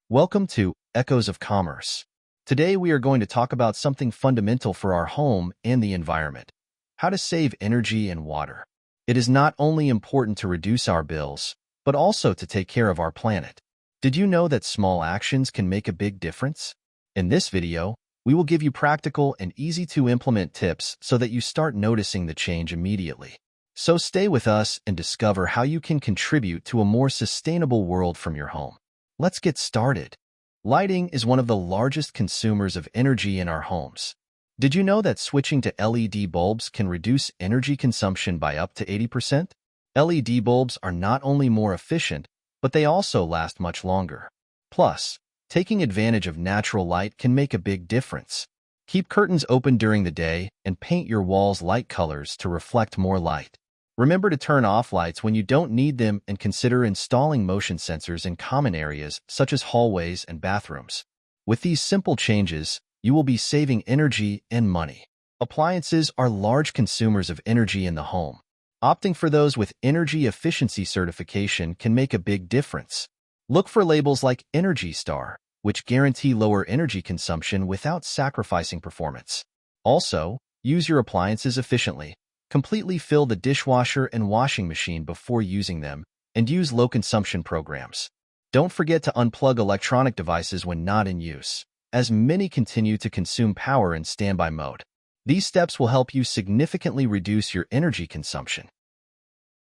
Welcome to Echoes of Commerce. Today we are going to talk about something fundamental for our home and the environment: how to save energy and water. It is not only important to reduce our bills, but also to take care of our planet. Did you know that small actions can make a big difference? In this video, we will give you practical and easy-to-implement tips so that you start noticing the change immediately. So stay with us and discover how you can contribute to a more sustainable world from your home. Let's get started. Lighting is one of the largest consumers of energy in our homes. Did you know that switching to LED bulbs can reduce energy consumption by up to 80%? LED bulbs are not only more efficient, but they also last much longer. Plus, taking advantage of natural light can make a big difference. Keep curtains open during the day and paint your walls light colors to reflect more light. Remember to turn off lights when you don't need them and consider installing motion sensors in common areas such as hallways and bathrooms. With these simple changes, you will be saving energy and money. Appliances are large consumers of energy in the home. Opting for those with energy efficiency certification can make a big difference. Look for labels like Energy Star, which guarantee lower energy consumption without sacrificing performance. Also, use your appliances efficiently. Completely fill the dishwasher and washing machine before using them, and use low-consumption programs. Don't forget to unplug electronic devices when not in use, as many continue to consume power in standby mode. These steps will help you significantly reduce your energy consumption.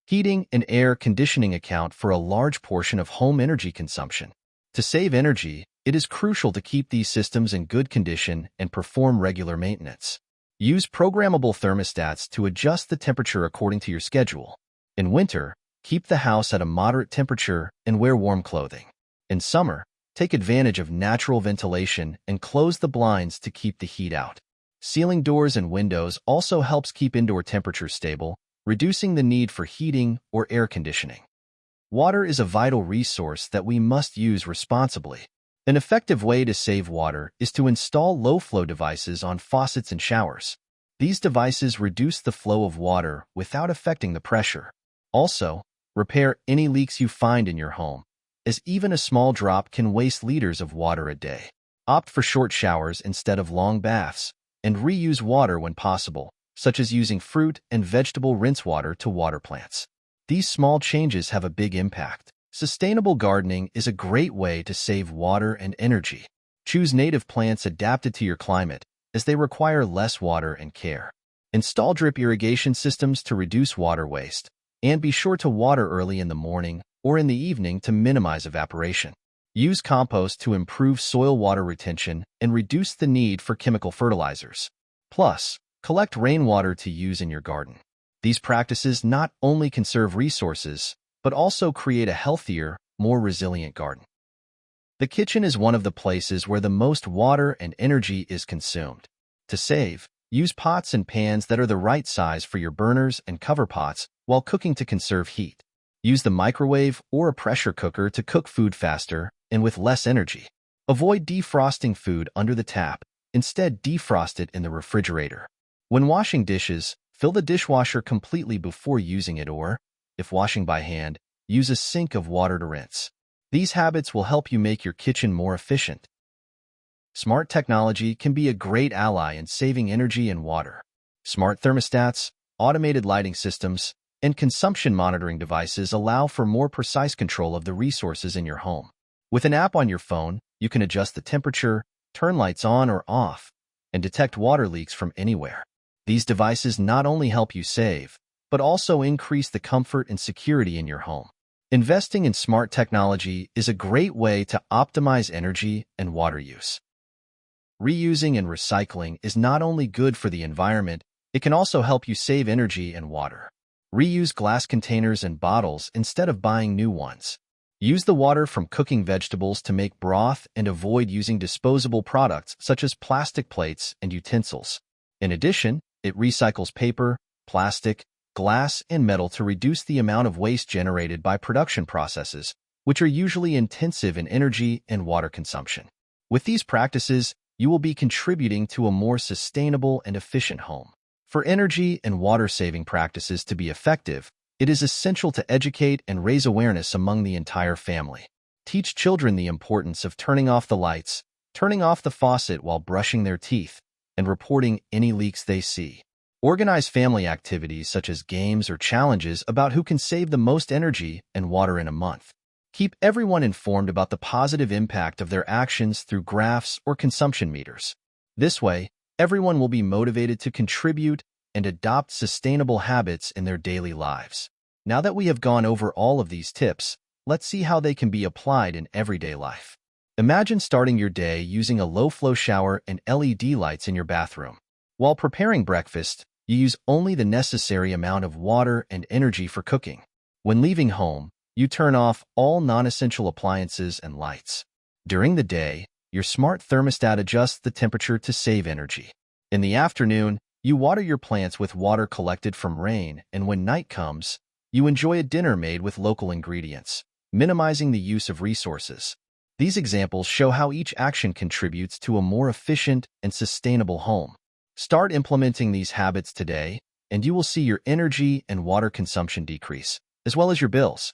Heating and air conditioning account for a large portion of home energy consumption. To save energy, it is crucial to keep these systems in good condition and perform regular maintenance. Use programmable thermostats to adjust the temperature according to your schedule. In winter, keep the house at a moderate temperature and wear warm clothing. In summer, take advantage of natural ventilation and close the blinds to keep the heat out. Sealing doors and windows also helps keep indoor temperatures stable, reducing the need for heating or air conditioning. Water is a vital resource that we must use responsibly. An effective way to save water is to install low-flow devices on faucets and showers. These devices reduce the flow of water without affecting the pressure. Also, repair any leaks you find in your home, as even a small drop can waste liters of water a day. Opt for short showers instead of long baths, and reuse water when possible, such as using fruit and vegetable rinse water to water plants. These small changes have a big impact. Sustainable gardening is a great way to save water and energy. Choose native plants adapted to your climate, as they require less water and care. Install drip irrigation systems to reduce water waste, and be sure to water early in the morning or in the evening to minimize evaporation. Use compost to improve soil water retention and reduce the need for chemical fertilizers. Plus, collect rainwater to use in your garden. These practices not only conserve resources, but also create a healthier, more resilient garden. The kitchen is one of the places where the most water and energy is consumed. To save, use pots and pans that are the right size for your burners and cover pots while cooking to conserve heat. Use the microwave or a pressure cooker to cook food faster and with less energy. Avoid defrosting food under the tap. Instead, defrost it in the refrigerator. When washing dishes, fill the dishwasher completely before using it, or, if washing by hand, use a sink of water to rinse. These habits will help you make your kitchen more efficient. Smart technology can be a great ally in saving energy and water. Smart thermostats, automated lighting systems, and consumption monitoring devices allow for more precise control of the resources in your home. With an app on your phone, you can adjust the temperature, turn lights on or off, and detect water leaks from anywhere. These devices not only help you save, but also increase the comfort and security in your home. Investing in smart technology is a great way to optimize energy and water use. Reusing and recycling is not only good for the environment, it can also help you save energy and water. Reuse glass containers and bottles instead of buying new ones. Use the water from cooking vegetables to make broth and avoid using disposable products such as plastic plates and utensils. In addition, it recycles paper, plastic, glass, and metal to reduce the amount of waste generated by production processes, which are usually intensive in energy and water consumption. With these practices, you will be contributing to a more sustainable and efficient home. For energy and water-saving practices to be effective, it is essential to educate and raise awareness among the entire family. Teach children the importance of turning off the lights, turning off the faucet while brushing their teeth, and reporting any leaks they see. Organize family activities such as games or challenges about who can save the most energy and water in a month. Keep everyone informed about the positive impact of their actions through graphs or consumption meters. This way, everyone will be motivated to contribute and adopt sustainable habits in their daily lives. Now that we have gone over all of these tips, let's see how they can be applied in everyday life. Imagine starting your day using a low-flow shower and LED lights in your bathroom. While preparing breakfast, you use only the necessary amount of water and energy for cooking. When leaving home, you turn off all non-essential appliances and lights. During the day, your smart thermostat adjusts the temperature to save energy. In the afternoon, you water your plants with water collected from rain, and when night comes, you enjoy a dinner made with local ingredients, minimizing the use of resources. These examples show how each action contributes to a more efficient and sustainable home. Start implementing these habits today, and you will see your energy and water consumption decrease, as well as your bills.